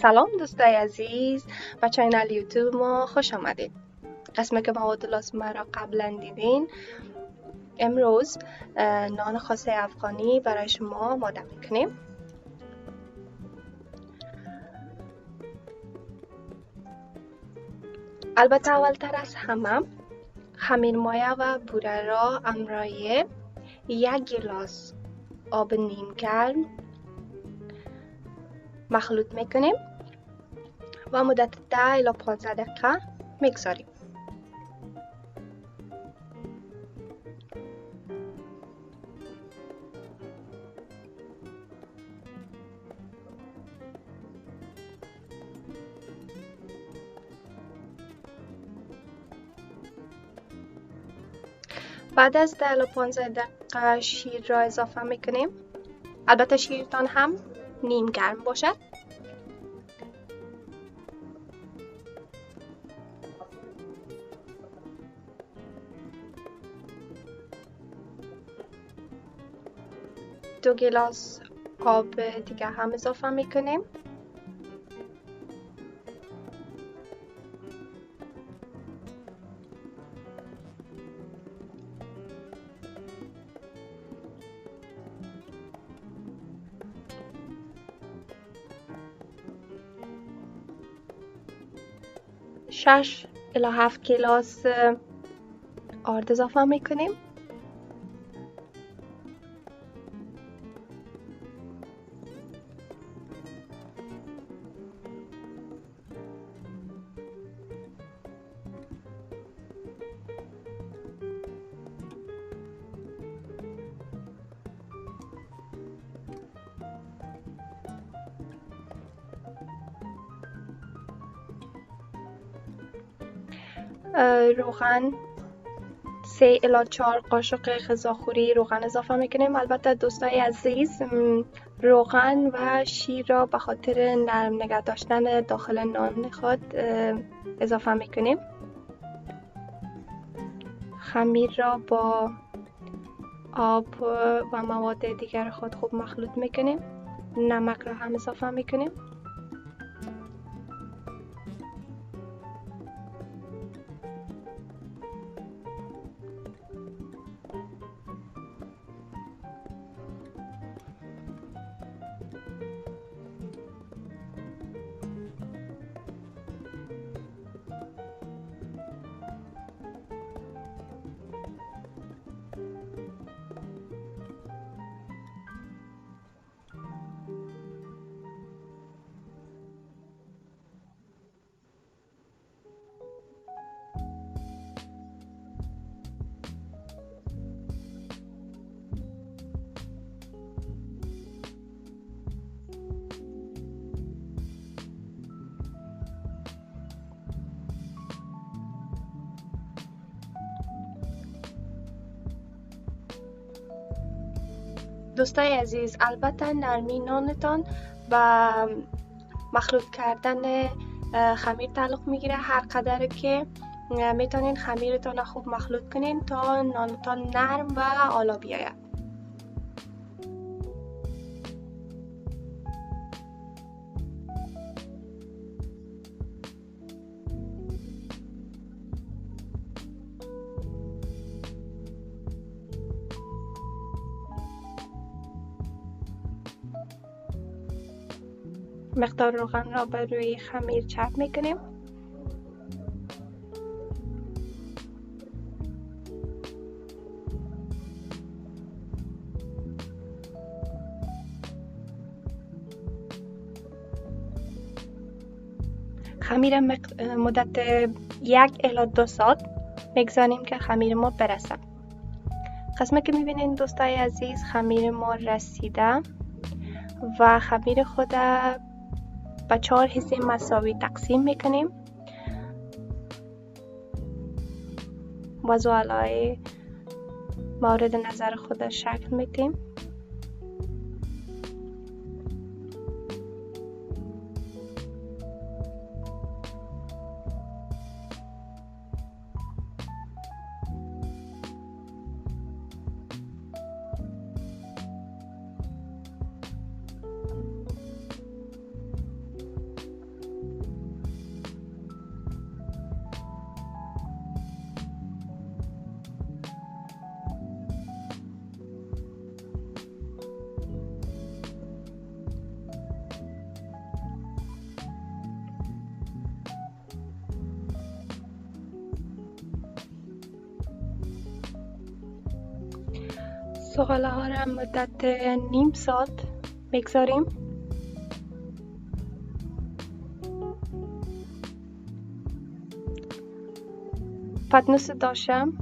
سلام دوستای عزیز و چینل یوتیوب ما خوش آمدید. قسمت که مواد لازمه را قبلا دیدین، امروز نان خاسه افغانی برای شما آماده میکنیم. البته اولتر از همه خمیر مایه و بوره را همراه 1 گیلاس آب نیم گرم مخلوط میکنیم و مدت 10 الی 15 دقیقه میگذاریم. بعد از 10 الی 15 دقیقه شیر را اضافه میکنیم. البته شیرتان هم نیم گرم باشد. دو گیلاس آب دیگه هم اضافه میکنیم. شش الی 7 گیلاس آرد اضافه میکنیم. روغن 3 الی 4 قاشق غذاخوری روغن اضافه میکنیم. البته دوستای عزیز، روغن و شیر را به خاطر نرم نگه داشتن داخل نان خود اضافه میکنیم. خمیر را با آب و مواد دیگر خود خوب مخلوط میکنیم. نمک را هم اضافه میکنیم. دوستای عزیز، البته نرمی نانتان و مخلوط کردن خمیر تعلق میگیره. هر قدر که میتونین خمیرتان خوب مخلوط کنین تا نانتان نرم و آلا بیاید. مقدار روغن را بر روی خمیر چرب میکنیم. خمیر مدت 1 الی 2 ساعت میگذاریم که خمیر ما برسه. قسمت که میبینین دوستای عزیز، خمیر ما رسیده و خمیر خود به 4 حصه مساوی تقسیم میکنیم. وضع علای مورد نظر خود شکل میدیم. زغاله ها را مدت نیم ساعت بگذاریم. پتنوس داشتم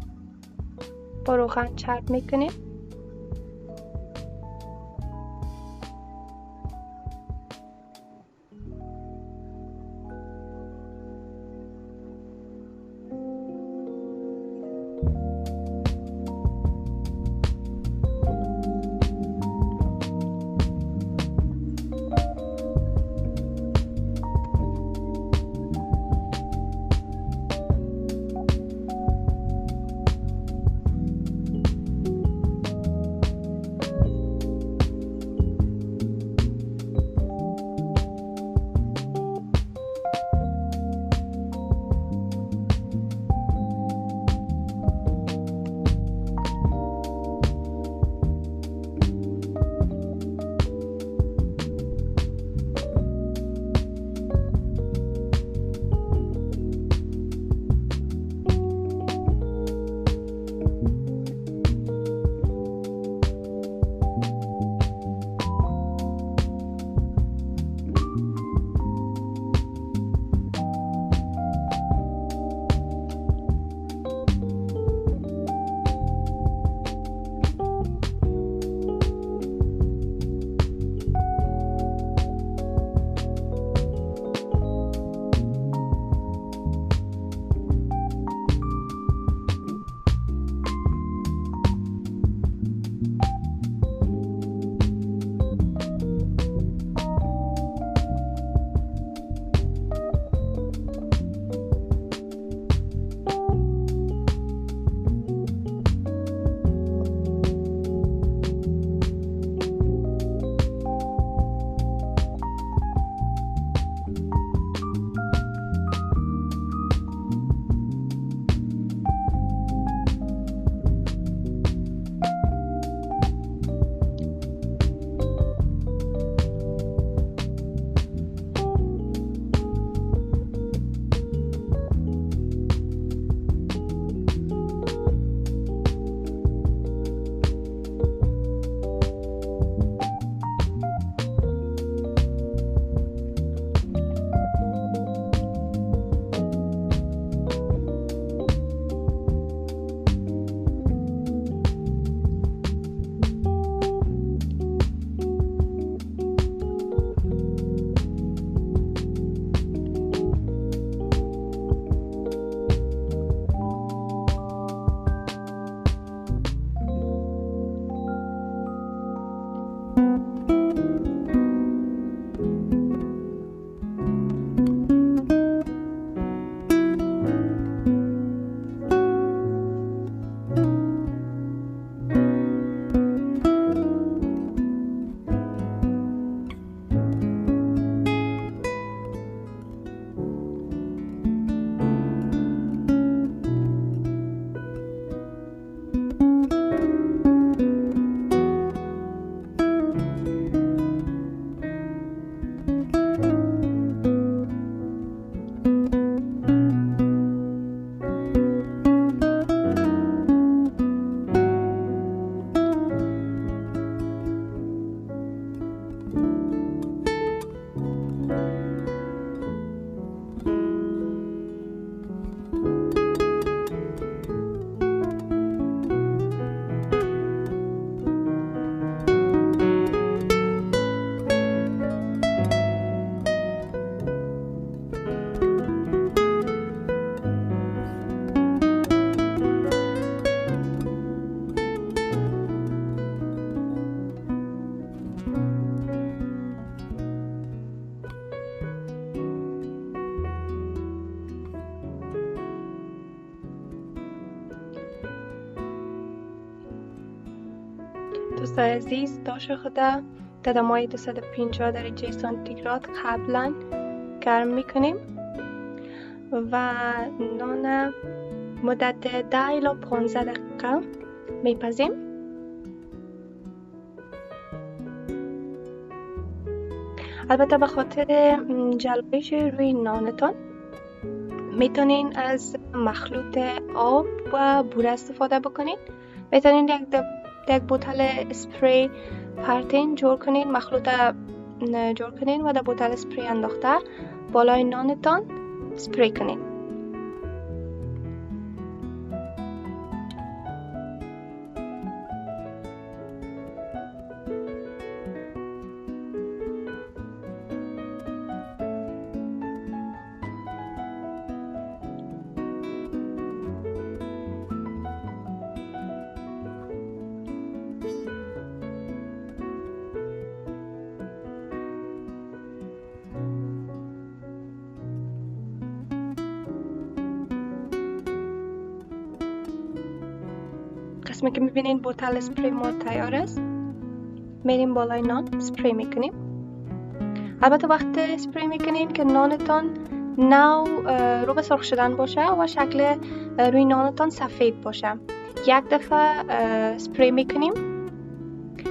با روغن چرب میکنیم. دوستای عزیز، داش خود در دمای 250 درجه سانتیگراد قبلا گرم میکنیم و نان مدت 10 الی 15 دقیقه میپزیم. البته به خاطر جلبش روی نانتان میتونین از مخلوط آب و بوره استفاده بکنین. میتونین یک یک بوتل اسپری پرتین جور کنین، مخلوط جور کنین و در بوتل اسپری انداخته بالای نانتان اسپری کنین. قسمی که میبینین بوتل اسپری ما تیار است. میریم بالای نان اسپری میکنیم. البته وقت اسپری میکنین که نانتان نو رو به سرخ شدن باشه و شکل روی نانتان سفید باشه. یک دفعه اسپری میکنیم،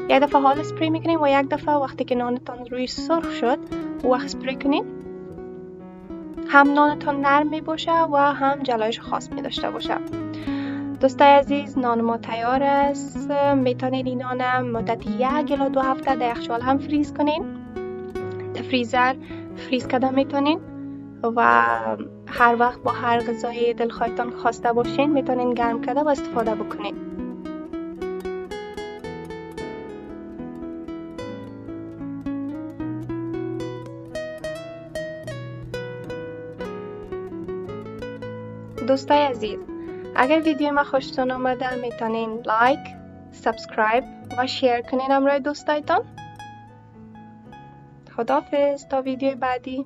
یک دفعه حال اسپری میکنیم و یک دفعه وقتی که نانتان روی سرخ شد وقت اسپری کنیم. هم نانتان نرم می باشه و هم جلایش خاص می داشته باشه. دوستای عزیز، نان ما تیار است. میتونید این نان مدت 1 الی 2 هفته در یخچال هم فریز کنین. در فریزر فریز کرده میتونین و هر وقت با هر غذای دلخواهتان خواسته باشین میتونین گرم کرده و استفاده بکنین. دوستای عزیز، اگر ویدیو ما خوشتون آمده میتونین لایک، سابسکرایب و شیر کنین همراه دوستایتان. خداحافظ تا ویدیو بعدی.